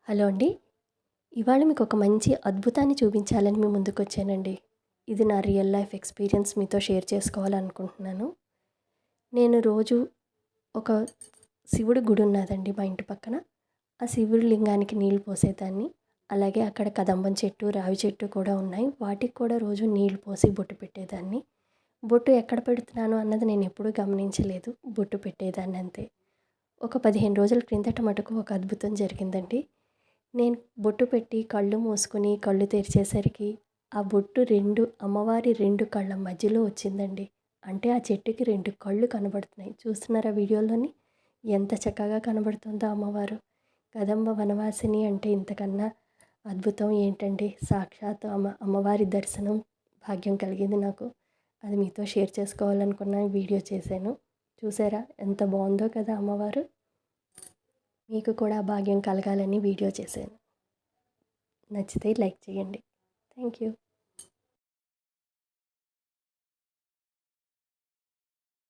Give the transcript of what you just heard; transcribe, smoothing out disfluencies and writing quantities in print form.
Hello అండి. ఇవాళ మీకు ఒక మంచి అద్భుతాన్ని చూపించాలని మీ ముందుకొచ్చానండి. ఇది నా రియల్ లైఫ్ ఎక్స్‌పీరియన్స్ మీతో షేర్ చేసుకోవాలనుకుంటున్నాను. నేను రోజు ఒక శివుడి గుడి ఉన్నాదండి మా ఇంటి పక్కన. ఆ శివుడి లింగానికి నీళ్లు పోసేదాన్ని. అలాగే అక్కడ కదంబం చెట్టు, రావి చెట్టు కూడా ఉన్నాయి. వాటికి కూడా రోజు నీళ్లు పోసి బొట్టు పెట్టేదాన్ని. బొట్టు ఎక్కడ పెడుతున్నాను అన్నది నేను ఎప్పుడూ గమనించలేదు. బొట్టు పెట్టేదాన్ని అంతే. ఒక 15 రోజుల క్రిందట మటుకు ఒక అద్భుతం జరిగిందండి. నేను బొట్టు పెట్టి కళ్ళు మూసుకొని కళ్ళు తెరిచేసరికి ఆ బొట్టు అమ్మవారి 2 కళ్ళ మధ్యలో వచ్చిందండి. అంటే ఆ చెట్టుకి 2 కళ్ళు కనబడుతున్నాయి. చూస్తున్నారా వీడియోలోని? ఎంత చక్కగా కనబడుతుందో అమ్మవారు. కదంబ వనవాసిని అంటే ఇంతకన్నా అద్భుతం ఏంటండి? సాక్షాత్తు అమ్మవారి దర్శనం భాగ్యం కలిగింది నాకు. అది మీతో షేర్ చేసుకోవాలనుకున్న వీడియో చేశాను. చూసారా ఎంత బాగుందో కదా అమ్మవారు? మీకు కూడా ఆ భాగ్యం కలగాలని వీడియో చేశాను. నచ్చితే లైక్ చేయండి. Thank you.